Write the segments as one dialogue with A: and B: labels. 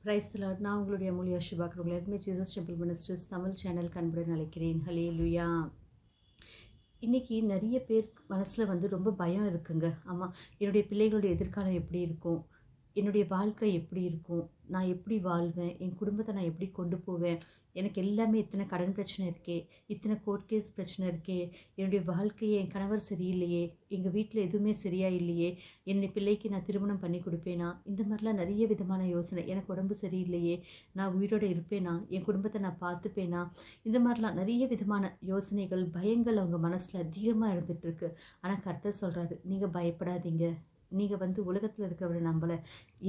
A: Praise the Lord. நான் உங்களுடைய மூலியா சுபாக் உங்களை எல்லாருமே Jesus temple ministers Tamil channel அன்புடன் அழைக்கிறேன். ஹல்லேலூயா. இன்றைக்கி நிறைய பேர் மனசில் ரொம்ப பயம் இருக்குங்க. ஆமாம், என்னுடைய பிள்ளைகளுடைய எதிர்காலம் எப்படி இருக்கும், என்னுடைய வாழ்க்கை எப்படி இருக்கும், நான் எப்படி வாழ்வேன், என் குடும்பத்தை நான் எப்படி கொண்டு போவேன், எனக்கு எல்லாமே இத்தனை கடன் பிரச்சனை இருக்கே, இத்தனை கோர்ட் கேஸ் பிரச்சனை இருக்கே, என்னுடைய வாழ்க்கையை என் கணவர் சரியில்லையே, எங்கள் வீட்டில் எதுவுமே சரியாக இல்லையே, என்னுடைய பிள்ளைக்கு நான் திருமணம் பண்ணி கொடுப்பேனா, இந்த மாதிரிலாம் நிறைய விதமான யோசனை. எனக்கு உடம்பு சரியில்லையே, நான் உயிரோடு இருப்பேனா, என் குடும்பத்தை நான் பார்த்துப்பேனா, இந்த மாதிரிலாம் நிறைய விதமான யோசனைகள், பயங்கள் அவங்க மனசில் அதிகமாக இருந்துகிட்ருக்கு. ஆனால் கர்த்தர் சொல்கிறாரு, நீங்கள் பயப்படாதீங்க. நீங்கள் உலகத்தில் இருக்கிறவரை நம்பலை,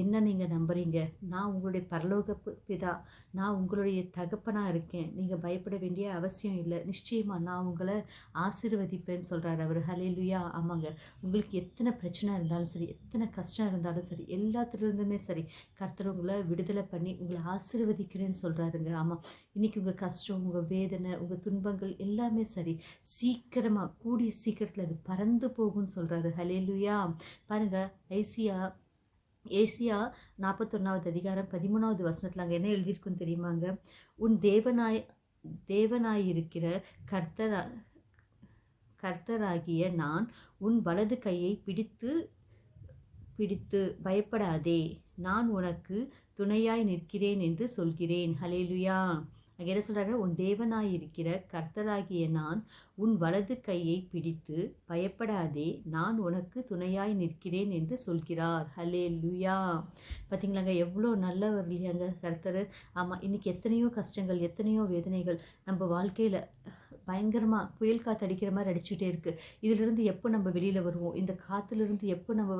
A: என்ன நீங்கள் நம்புறீங்க, நான் உங்களுடைய பரலோக பிதா, நான் உங்களுடைய தகப்பனாக இருக்கேன், நீங்கள் பயப்பட வேண்டிய அவசியம் இல்லை, நிச்சயமாக நான் உங்களை ஆசீர்வதிப்பேன்னு சொல்கிறார் அவர். ஹல்லேலூயா. ஆமாங்க, உங்களுக்கு எத்தனை பிரச்சனை இருந்தாலும் சரி, எத்தனை கஷ்டம் இருந்தாலும் சரி, எல்லாத்துலேருந்துமே சரி, கர்த்தர் உங்களை விடுதலை பண்ணி உங்களை ஆசீர்வதிக்கிறேன்னு சொல்கிறாருங்க. ஆமாம், இன்றைக்கி உங்கள் கஷ்டம், உங்கள் வேதனை, உங்கள் துன்பங்கள் எல்லாமே சரி, சீக்கிரமாக கூடிய சீக்கிரத்தில் அது பறந்து போகும்னு சொல்கிறாரு. ஹல்லேலூயா. பாருங்கள், ஏசியா 41வது அதிகாரம் 13வது வசனத்தில் அங்கே என்ன எழுதியிருக்குன்னு தெரியுமாங்க? உன் தேவனாயிருக்கிற கர்த்தராகிய நான் உன் வலது கையை பிடித்து பயப்படாதே, நான் உனக்கு துணையாய் நிற்கிறேன் என்று சொல்கிறேன். ஹல்லேலூயா. அங்கே என்ன சொல்கிறாங்க? உன் தேவனாயிருக்கிற கர்த்தராகிய நான் உன் வலது கையை பிடித்து பயப்படாதே, நான் உனக்கு துணையாய் நிற்கிறேன் என்று சொல்கிறார். ஹல்லேலூயா. பார்த்தீங்களாங்க, எவ்வளோ நல்லவர் இல்லையாங்க கர்த்தர். ஆமாம், இன்றைக்கி எத்தனையோ கஷ்டங்கள், எத்தனையோ வேதனைகள் நம்ம வாழ்க்கையில் பயங்கரமாக புயல் காற்று அடிக்கிற மாதிரி அடிச்சுட்டே இருக்குது. இதிலிருந்து எப்போ நம்ம வெளியில் வருவோம், இந்த காற்றுலேருந்து எப்போ நம்ம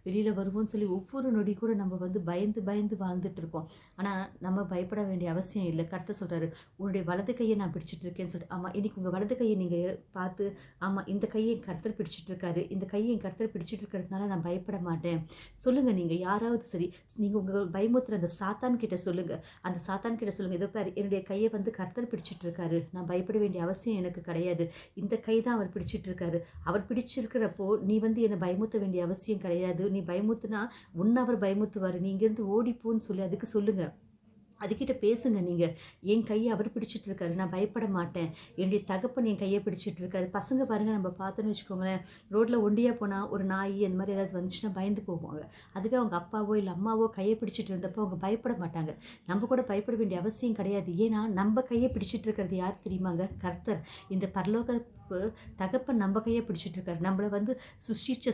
A: வெளியில் வருவோம்னு சொல்லி ஒவ்வொரு நொடி கூட நம்ம பயந்து வாழ்ந்துட்டுருக்கோம். ஆனால் நம்ம பயப்பட வேண்டிய அவசியம் இல்லை. கர்த்தர் சொல்கிறாரு, உன்னுடைய வலது கையை நான் பிடிச்சிட்டு இருக்கேன்னு சொல்லிட்டு. ஆமாம், இன்றைக்கி உங்கள் வலது கையை நீங்கள் பார்த்து, ஆமாம், இந்த கையை என் கர்த்தர் பிடிச்சிட்டு இருக்காரு, இந்த கையை என் கர்த்தர் பிடிச்சிட்டு இருக்கிறதுனால நான் பயப்பட மாட்டேன். சொல்லுங்கள், நீங்கள் யாராவது சரி, நீங்கள் உங்கள் பயமுத்துற அந்த சாத்தான் கிட்ட சொல்லுங்கள், அந்த சாத்தான் கிட்ட சொல்லுங்கள், இதோ பாரு, என்னுடைய கையை கர்த்தர் பிடிச்சிட்டு இருக்காரு, நான் பயப்பட வேண்டிய அவசியம் எனக்கு கிடையாது, இந்த கை தான் அவர் பிடிச்சிட்டு இருக்காரு. அவர் பிடிச்சிருக்கிறப்போ நீ என்னை பயமுத்த வேண்டிய அவசியம் கிடையாது. நீ பயமுத்துனா உன்னை அவர் பயமுத்துவார், நீ இங்கேருந்து ஓடிப்போன்னு சொல்லி அதுக்கு சொல்லுங்கள், அதுக்கிட்ட பேசுங்க. நீங்கள் என் கையை அவர் பிடிச்சிட்டு இருக்காரு, நான் பயப்பட மாட்டேன், என்னுடைய தகப்பன் என் கையை பிடிச்சிட்டு இருக்காரு. பசங்க பாருங்கள், நம்ம பார்த்தோன்னு வச்சுக்கோங்களேன், ரோட்டில் ஒண்டியாக போனால் ஒரு நாய் அந்த மாதிரி ஏதாவது வந்துச்சுன்னா பயந்து போவாங்க. அதுவே அவங்க அப்பாவோ இல்லை அம்மாவோ கையை பிடிச்சிட்டு இருந்தப்போ அவங்க பயப்பட மாட்டாங்க. நம்ம கூட பயப்பட வேண்டிய அவசியம் கிடையாது. ஏன்னா நம்ம கையை பிடிச்சிட்டு இருக்கிறது யார் தெரியுமாங்க? கர்த்தர். இந்த பரலோக தகப்பன் நம்ம கையை பிடிச்சிட்டு இருக்காரு, நம்மளை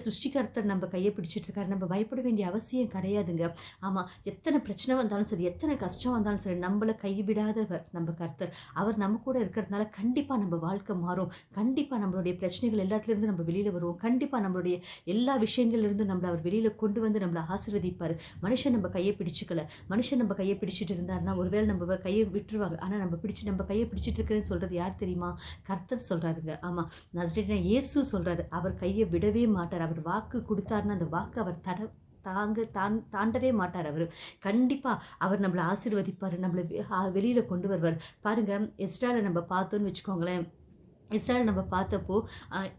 A: சுஷ்டிகர்த்தர் நம்ம கையை பிடிச்சிட்டு இருக்காரு. நம்ம பயப்பட வேண்டிய அவசியம் கிடையாதுங்க. ஆமாம், எத்தனை பிரச்சனை வந்தாலும் சரி, எத்தனை கஷ்டம் வந்தாலும் சரி, நம்மளை கைவிடாதவர் நம்ம கர்த்தர். அவர் நம்ம கூட இருக்கிறதுனால கண்டிப்பாக நம்ம வாழ்க்கை மாறும். கண்டிப்பாக நம்மளுடைய பிரச்சனைகள் எல்லாத்துலேருந்து நம்ம வெளியில் வருவோம். கண்டிப்பாக நம்மளுடைய எல்லா விஷயங்கள்லேருந்து நம்மளை அவர் வெளியில் கொண்டு நம்மளை ஆசீர்வதிப்பார். மனுஷன் நம்ம கையை பிடிச்சிக்கல, மனுஷன் நம்ம கையை பிடிச்சிட்டு இருந்தாருன்னா ஒருவேளை நம்ம கையை விட்டுருவாங்க. ஆனால் நம்ம கையை பிடிச்சிட்டு இருக்கிறேன்னு சொல்கிறது யார் தெரியுமா? கர்த்தர் சொல்கிறாருங்க. ஆமாம், நசரேயனாகிய இயேசு சொல்கிறாரு, அவர் கையை விடவே மாட்டார். அவர் வாக்கு கொடுத்தாருன்னா அந்த வாக்கு அவர் தாண்டவே மாட்டார். அவர் கண்டிப்பாக அவர் நம்மளை ஆசீர்வதிப்பார், நம்மளை வெளியில் கொண்டு வருவார். பாருங்கள், எஸ்ட்ராவில் நம்ம பார்த்தோன்னு வச்சுக்கோங்களேன். எஸ்ட்ராவில் நம்ம பார்த்தப்போ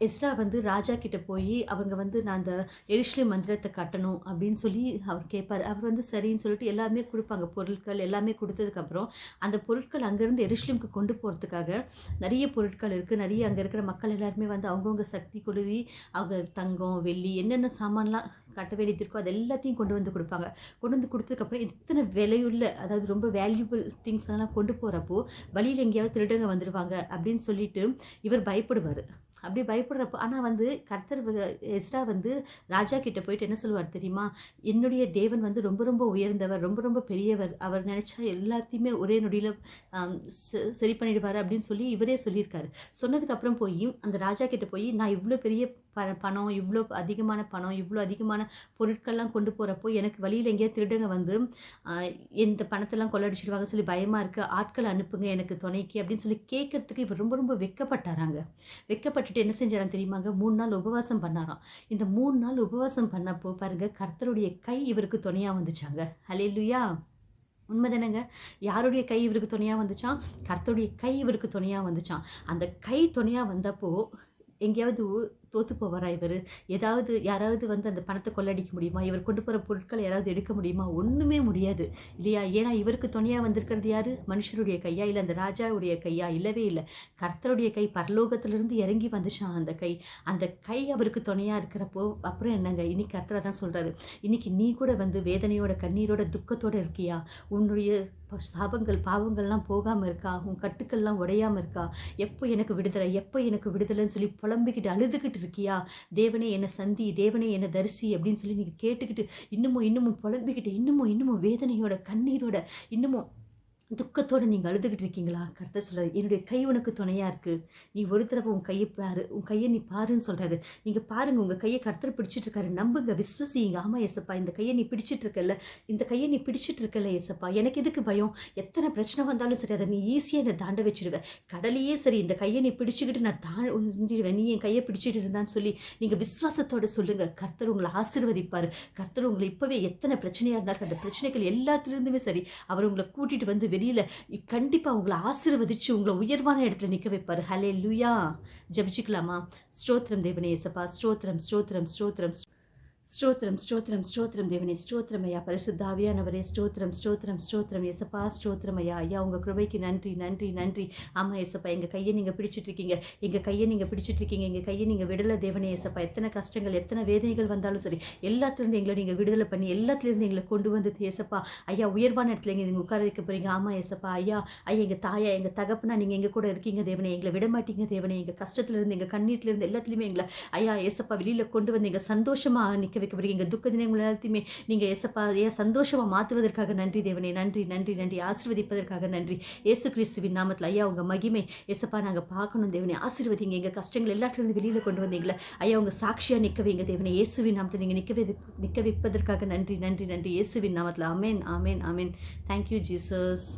A: எஸ்ட்ரா ராஜா கிட்டே போய் அவங்க நான் அந்த எருசலேம் மந்திரத்தை கட்டணும் அப்படின்னு சொல்லி அவர் கேட்பார். அவர் சரின்னு சொல்லிட்டு எல்லாமே கொடுப்பாங்க, பொருட்கள் எல்லாமே கொடுத்ததுக்கப்புறம் அந்த பொருட்கள் அங்கேருந்து எருசலேமுக்கு கொண்டு போகிறதுக்காக நிறைய பொருட்கள் இருக்குது. நிறைய அங்கே இருக்கிற மக்கள் எல்லாருமே அவங்கவுங்க சக்தி கொடுதி அவங்க தங்கம் வெள்ளி என்னென்ன சாமான்லாம் கட்ட வேண்டியது இருக்கோ அது எல்லாத்தையும் கொண்டு கொடுப்பாங்க. கொண்டு கொடுத்ததுக்கப்புறம் இத்தனை விலையுள்ள, அதாவது ரொம்ப வேல்யூபிள் திங்ஸ் எல்லாம் கொண்டு போகிறப்போ வழியில் எங்கேயாவது திருடங்க வந்துடுவாங்க அப்படின்னு சொல்லிட்டு இவர் பயப்படுவார். அப்படி பயப்படுறப்போ ஆனால் கர்த்தர் எஸ்ட்ரா ராஜா கிட்டே போயிட்டு என்ன சொல்லுவார் தெரியுமா? என்னுடைய தேவன் ரொம்ப ரொம்ப உயர்ந்தவர், ரொம்ப ரொம்ப பெரியவர், அவர் நினச்சா எல்லாத்தையுமே ஒரே நொடியில் சரி பண்ணிடுவார் அப்படின்னு சொல்லி இவரே சொல்லியிருக்காரு. சொன்னதுக்கப்புறம் போய் அந்த ராஜா கிட்டே போய், நான் இவ்வளோ பெரிய பணம், இவ்வளோ அதிகமான பணம், இவ்வளோ அதிகமான பொருட்கள்லாம் கொண்டு போகிறப்போ எனக்கு வழியில் எங்கேயாவது திருடங்க இந்த பணத்தெல்லாம் கொள்ளடிச்சிடுவாங்க சொல்லி பயமாக இருக்குது, ஆட்களை அனுப்புங்க எனக்கு துணைக்கு அப்படின்னு சொல்லி கேட்குறதுக்கு இவர் ரொம்ப ரொம்ப வெட்கப்பட்டாராங்க. வெட்கப்பட்டுட்டு என்ன செஞ்சாராம் தெரியுமாங்க? 3 நாள் உபவாசம் பண்ணாராம். இந்த 3 நாள் உபவாசம் பண்ணப்போ பாருங்கள், கர்த்தருடைய கை இவருக்கு துணையாக வந்துச்சாங்க. ஹல்லேலூயா. உண்மைதானங்க? யாருடைய கை இவருக்கு துணையாக வந்துச்சான்? கர்த்தருடைய கை இவருக்கு துணையாக வந்துச்சான். அந்த கை துணையாக வந்தப்போ எங்கேயாவது தோத்து போவாரா இவர்? யாராவது வந்து அந்த பணத்தை கொள்ளடிக்க முடியுமா? இவர் கொண்டு போகிற பொருட்களை யாராவது எடுக்க முடியுமா? ஒன்றுமே முடியாது இல்லையா? ஏன்னா இவருக்கு துணையாக வந்திருக்கிறது யாரு? மனுஷருடைய கையா? இல்லை அந்த ராஜாவுடைய கையா? இல்லவே இல்லை. கர்த்தருடைய கை பரலோகத்திலிருந்து இறங்கி வந்துச்சான் அந்த கை. அந்த கை அவருக்கு துணையாக இருக்கிறப்போ அப்புறம் என்னங்க? இன்னைக்கு கர்த்தரை தான் சொல்கிறாரு. இன்னைக்கு நீ கூட வந்து வேதனையோட கண்ணீரோட துக்கத்தோடு இருக்கியா? உன்னுடைய சாபங்கள் பாவங்கள்லாம் போகாமல் இருக்கா? உன் கட்டுக்கள்லாம் உடையாமல் இருக்கா? எப்போ எனக்கு விடுதலை, எப்போ எனக்கு விடுதலைன்னு சொல்லி புலம்பிக்கிட்டு அழுதுகிட்டு இருக்கியா? தேவனே என்னை சந்தி, தேவனே என்னை தரிசி அப்படின்னு சொல்லி நீங்கள் கேட்டுக்கிட்டு இன்னமும் புலம்பிக்கிட்டு இன்னமும் வேதனையோட கண்ணீரோட இன்னமும் துக்கத்தோடு நீங்கள் அழுதுகிட்டு இருக்கீங்களா? கர்த்தர் சொல்கிறாரு, என்னுடைய கை உனக்கு துணையாக இருக்குது. நீ ஒரு தடவை உன் கையை பாரு, உன் கையை நீ பாருன்னு சொல்கிறாரு. நீங்கள் பாருங்கள், உங்கள் கையை கர்த்தர் பிடிச்சிட்டு இருக்காரு. நம்புங்க, விஸ்வசிங்க. ஆமாம் ஏசப்பா, இந்த கையை நீ பிடிச்சிட்டு இருக்கல, இந்த கையை நீ பிடிச்சிட்டு இருக்கல ஏசப்பா, எனக்கு எதுக்கு பயம்? எத்தனை பிரச்சனை வந்தாலும் சரி, அதை நீ ஈஸியாக என்னை தாண்ட வச்சுடுவேன். கடலையே சரி, இந்த கையை நீ பிடிச்சிக்கிட்டு நான் தாண்டிடுவேன், நீ என் கையை பிடிச்சிட்டு இருந்தான்னு சொல்லி நீங்கள் விஸ்வாசத்தோடு சொல்லுங்கள். கர்த்தர் உங்களை ஆசீர்வதிப்பார். கர்த்தர் உங்களை இப்போவே எத்தனை பிரச்சனையாக இருந்தாலும் அந்த பிரச்சனைகள் எல்லாத்துலேருந்துமே சரி, அவர் உங்களை கூட்டிகிட்டு வந்து வெளியில் கண்டிப்பாக உங்களை ஆசீர்வதிச்சு உங்களை உயர்வான இடத்துல நிற்க வைப்பார். ஹல்லேலூயா. ஜெபிச்சுக்கலாமா? ஸ்தோத்திரம் தேவனே இயேசப்பா, ஸ்தோத்திரம் ஸ்தோத்திரம் ஸ்தோத்திரம் ஸ்தோத்திரம் ஸ்தோத்திரம் ஸ்தோத்திரம் தேவனே, ஸ்தோத்திரம் ஐயா. பரிசுத்த ஆவியானவரே, ஸ்தோத்திரம் ஸ்தோத்திரம் ஸ்தோத்திரம் ஏசப்பா, ஸ்தோத்திரம் ஐயா. ஐயா உங்கள் கிருபைக்கு நன்றி நன்றி நன்றி. ஆமாம் ஏசப்பா, எங்கள் கையை நீங்கள் பிடிச்சிட்டு இருக்கீங்க, எங்கள் கையை நீங்கள் பிடிச்சிட்டு இருக்கீங்க, எங்கள் கையை நீங்கள் விடலை தேவனே ஏசப்பா. எத்தனை கஷ்டங்கள் எத்தனை வேதனைகள் வந்தாலும் சரி, எல்லாத்துலேருந்து எங்களை நீங்கள் விடுதலை பண்ணி எல்லாத்துலேருந்து எங்களை கொண்டு வந்து ஏசப்பா ஐயா உயர்வான இடத்துல நீங்கள் உட்கார வைக்க போகிறீங்க. ஆமாம் ஏசப்பா ஐயா. ஐயா எங்கள் தாயா எங்கள் தகப்பனா நீங்கள் எங்கள் கூட இருக்கீங்க தேவனே. எங்களை விட மாட்டீங்க தேவனே. எங்கள் கஷ்டத்துலேருந்து எங்கள் கண்ணீர்லேருந்து எல்லாத்துலேயுமே எங்களை ஐயா ஏசப்பா வெளியில் கொண்டு வந்து எங்கள் சந்தோஷமாக நிற்க வைக்க போகிறீங்க. எங்கள் துக்க தினங்கள் எல்லாத்தையுமே நீங்கள் ஏசப்பா ஐயா சந்தோஷமாக மாற்றுவதற்காக நன்றி தேவனே. நன்றி நன்றி நன்றி. ஆசீர்வதிப்பதற்காக நன்றி. இயேசு கிறிஸ்துவின் நாமத்தில் ஐயா உங்கள் மகிமை ஏசப்பா நாங்கள் பார்க்கணும் தேவனே. ஆசீர்வதிங்க. எங்கள் கஷ்டங்கள் எல்லாத்துலேருந்து வெளியில் கொண்டு வந்தீங்களே ஐயா உங்கள் சாட்சியாக நிற்க வைங்க தேவனே. இயேசுவின் நாமத்தில் நீங்கள் நிற்க வைப்பதற்காக நன்றி நன்றி நன்றி. இயேசுவின் நாமத்தில் ஆமென் ஆமென் ஆமென். Thank you Jesus.